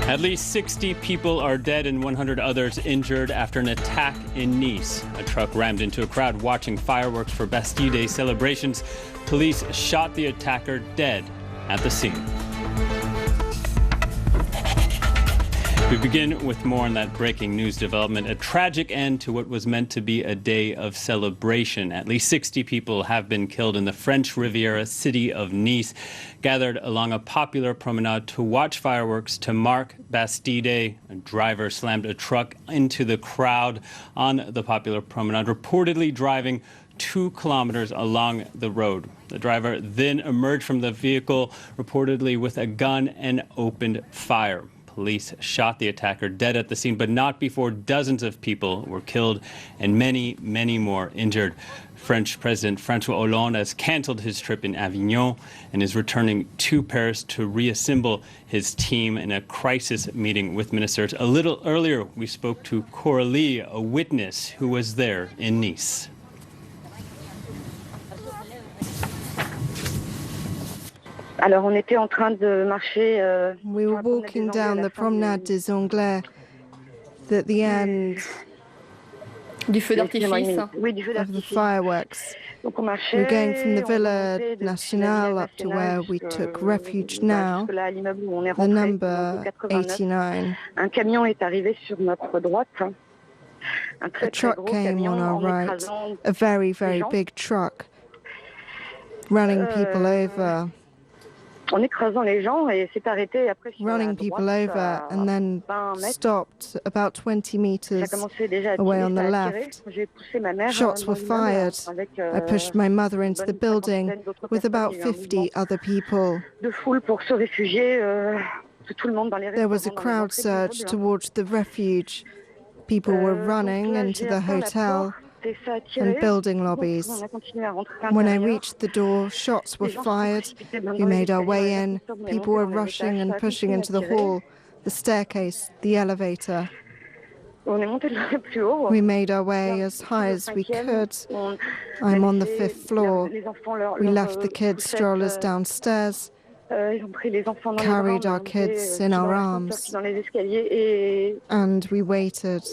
At least 60 people are dead and 100 others injured after an attack in Nice. A truck rammed into a crowd watching fireworks for Bastille Day celebrations. Police shot the attacker dead at the scene. We begin with more on that breaking news development. A tragic end to what was meant to be a day of celebration. At least 60 people have been killed in the French Riviera city of Nice, gathered along a popular promenade to watch fireworks to mark Bastille Day. A driver slammed a truck into the crowd on the popular promenade, reportedly driving 2 kilometers along the road. The driver then emerged from the vehicle, reportedly with a gun, and opened fire. Police shot the attacker dead at the scene, but not before dozens of people were killed and many, many more injured. French President François Hollande has canceled his trip in Avignon and is returning to Paris to reassemble his team in a crisis meeting with ministers. A little earlier, we spoke to Coralie, a witness who was there in Nice. We were walking down the Promenade des Anglais at the end du feu d'artifice of the fireworks. We were going from the Villa Nationale up to where we took refuge now, the number 89. A truck came on our right, a very, very big truck, running people over. Running people over and then stopped about 20 meters away on the left. Shots were fired. I pushed my mother into the building with about 50 other people. There was a crowd surge towards the refuge. People were running into the hotel and building lobbies. When I reached the door, shots were fired. We made our way in. People were rushing and pushing into the hall, the staircase, the elevator. We made our way as high as we could. I'm on the 5th floor. We left the kids' strollers downstairs, carried our kids in our arms, and we waited.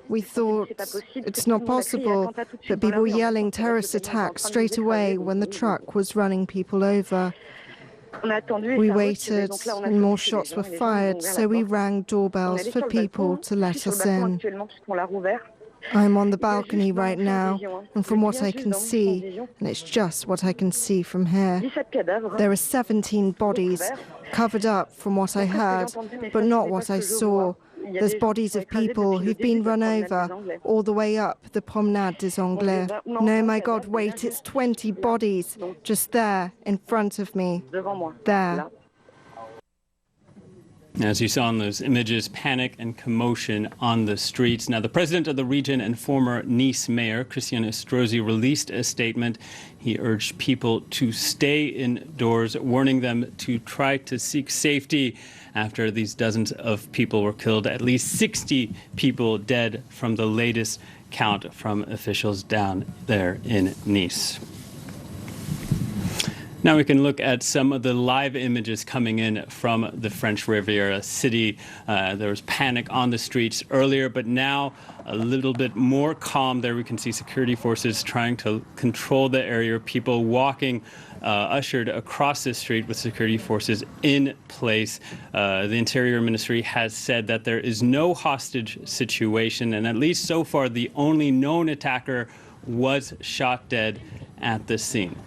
We thought it's not possible, but people were yelling terrorist attack straight away when the truck was running people over. We waited and more shots were fired, so we rang doorbells for people to let us in. I'm on the balcony right now, and from what I can see, and it's just what I can see from here, there are 17 bodies covered up from what I heard, but not what I saw. There's bodies of people who've been run over all the way up the Promenade des Anglais. No, my God, wait, it's 20 bodies just there in front of me. There. As you saw in those images, panic and commotion on the streets. Now, the president of the region and former Nice mayor, Christian Estrosi, released a statement. He urged people to stay indoors, warning them to try to seek safety after these dozens of people were killed. At least 60 people dead from the latest count from officials down there in Nice. Now we can look at some of the live images coming in from the French Riviera city. There was panic on the streets earlier, but now a little bit more calm there. We can see security forces trying to control the area. People walking ushered across the street with security forces in place. The Interior Ministry has said that there is no hostage situation, and at least so far, the only known attacker was shot dead at the scene.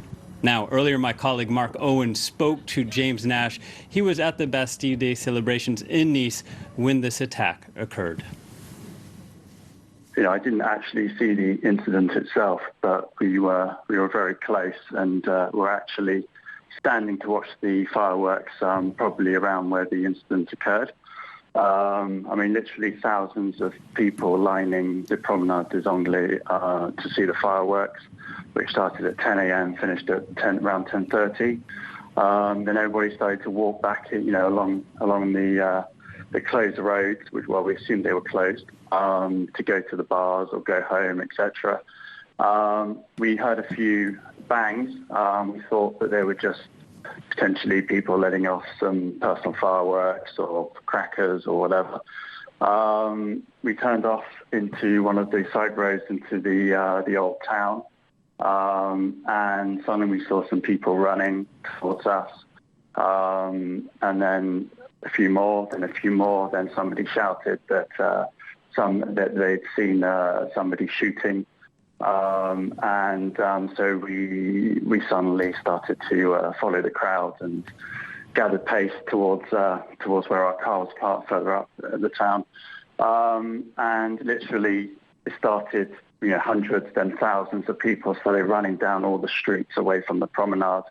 Now, earlier, my colleague Mark Owen spoke to James Nash. He was at the Bastille Day celebrations in Nice when this attack occurred. I didn't actually see the incident itself, but we were very close and were actually standing to watch the fireworks, probably around where the incident occurred. Literally thousands of people lining the Promenade des Anglais to see the fireworks, which started at 10 a.m., finished at around 10:30. Then everybody started to walk back, along the closed roads, which, well, we assumed they were closed, to go to the bars or go home, etc. We heard a few bangs. We thought that they were just potentially people letting off some personal fireworks or crackers or whatever. We turned off into one of the side roads into the old town, and suddenly we saw some people running towards us, and then a few more, then somebody shouted that they'd seen somebody shooting, so we suddenly started to follow the crowd and gathered pace towards where our car was parked further up the town, and literally it started. Hundreds, then thousands of people started running down all the streets away from the promenade.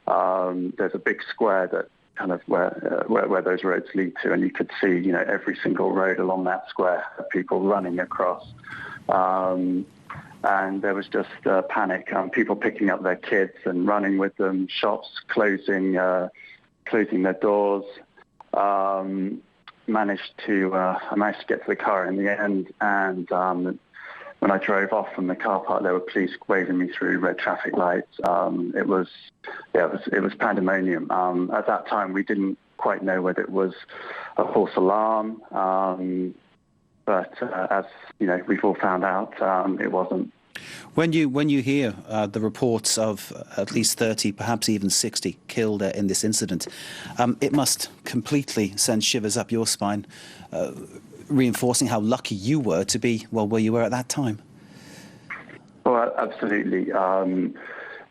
There's a big square that kind of where those roads lead to, and you could see, every single road along that square, people running across. And there was just panic, people picking up their kids and running with them, shops closing their doors. I managed to get to the car in the end, and when I drove off from the car park, there were police waving me through red traffic lights. It was pandemonium. At that time, we didn't quite know whether it was a false alarm, but as we've all found out, it wasn't. When you hear the reports of at least 30, perhaps even 60 killed in this incident, it must completely send shivers up your spine, reinforcing how lucky you were to be where you were at that time. Well, absolutely.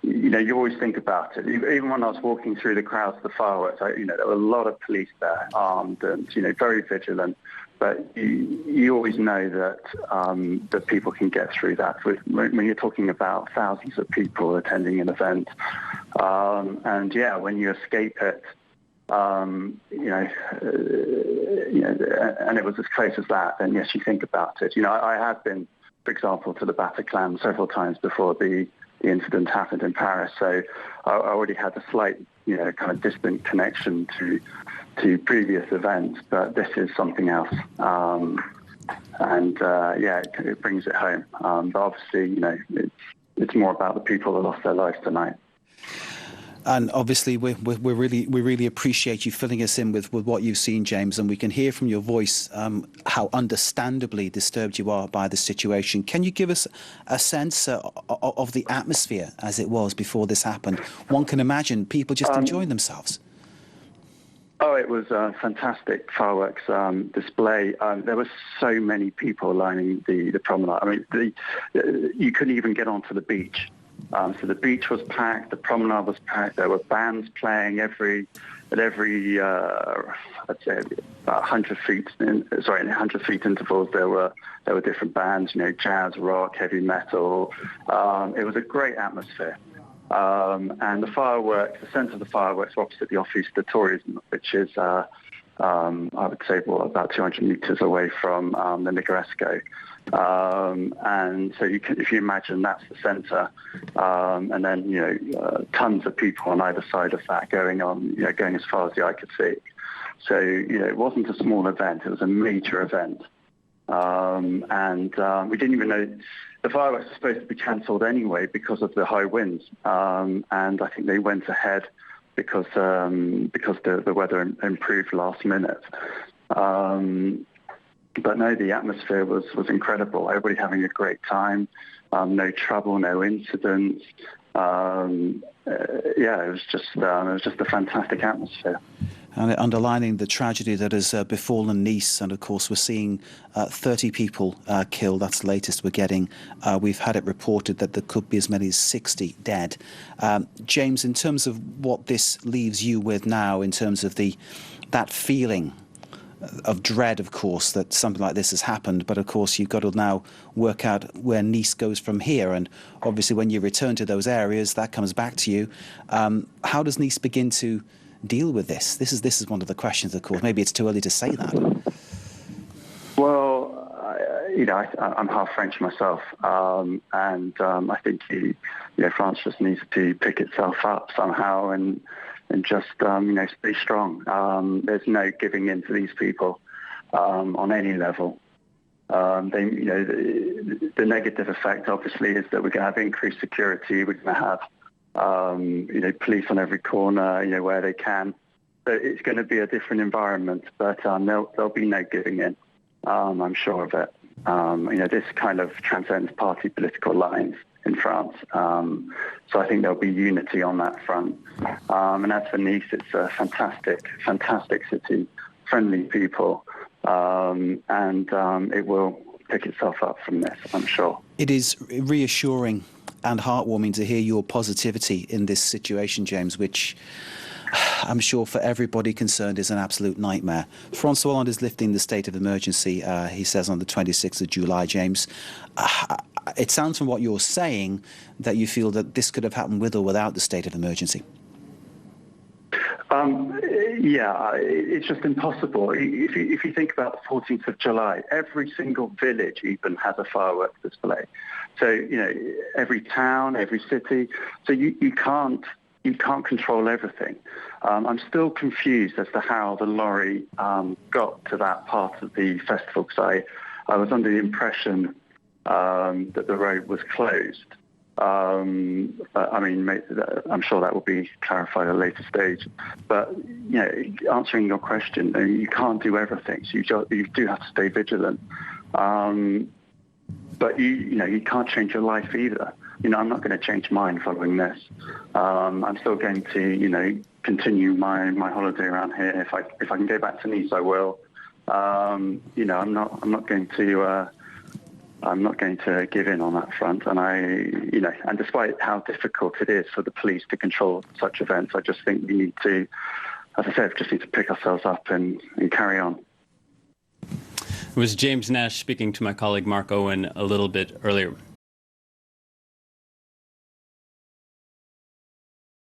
You always think about it. Even when I was walking through the crowds of the fireworks, there were a lot of police there, armed and very vigilant. But you always know that people can get through that. When you're talking about thousands of people attending an event, and when you escape it, and it was as close as that, then yes, you think about it. I have been, for example, to the Bataclan several times before the incident happened in Paris, so I already had a slight, kind of distant connection to previous events, but this is something else, it brings it home. But obviously, it's more about the people that lost their lives tonight. And obviously, we really appreciate you filling us in with what you've seen, James, and we can hear from your voice how understandably disturbed you are by the situation. Can you give us a sense of the atmosphere as it was before this happened? One can imagine people just enjoying themselves. Oh, it was a fantastic fireworks display. There were so many people lining the promenade. I mean, you couldn't even get onto the beach. So the beach was packed, the promenade was packed. There were bands playing at every I'd say about 100 feet intervals. There were different bands, jazz, rock, heavy metal. It was a great atmosphere. And the fireworks, the centre of the fireworks were opposite the Office de Tourisme, which is, I would say, about 200 metres away from the Negresco. And so if you imagine that's the centre, and then, tons of people on either side of that going as far as the eye could see. So, it wasn't a small event, it was a major event. And we didn't even know the fireworks were supposed to be cancelled anyway because of the high winds. And I think they went ahead because the weather improved last minute. But no, the atmosphere was incredible. Everybody having a great time, no trouble, no incidents. It was just a fantastic atmosphere. And underlining the tragedy that has befallen Nice, and of course we're seeing 30 people killed. That's the latest we're getting. We've had it reported that there could be as many as 60 dead. James, in terms of what this leaves you with now, in terms of that feeling of dread, of course, that something like this has happened, but of course you've got to now work out where Nice goes from here, and obviously when you return to those areas, that comes back to you. How does Nice begin to deal with this? This is one of the questions, of course. Maybe it's too early to say that. Well, I'm half French myself, and I think France just needs to pick itself up somehow and just stay strong. There's no giving in to these people on any level. The negative effect, obviously, is that we're going to have increased security. We're going to have police on every corner, where they can. So it's going to be a different environment, but there'll be no giving in. I'm sure of it. This kind of transcends party political lines in France. So I think there'll be unity on that front. And as for Nice, it's a fantastic, fantastic city, friendly people, and it will pick itself up from this, I'm sure. It is reassuring and heartwarming to hear your positivity in this situation, James, which I'm sure for everybody concerned is an absolute nightmare. François Hollande is lifting the state of emergency, he says, on the 26th of July, James. It sounds from what you're saying that you feel that this could have happened with or without the state of emergency. It's just impossible. If you think about the 14th of July, every single village even has a fireworks display. So, every town, every city. So you can't control everything. I'm still confused as to how the lorry got to that part of the festival, because I was under the impression that the road was closed. But, I'm sure that will be clarified at a later stage. But, answering your question, you can't do everything, so you do have to stay vigilant. But, you can't change your life either. I'm not going to change mine following this. I'm still going to, continue my holiday around here. If I can go back to Nice, I will. I'm not going to give in on that front. And and despite how difficult it is for the police to control such events, I just think we need to, as I said, just need to pick ourselves up and carry on. It was James Nash speaking to my colleague Mark Owen a little bit earlier.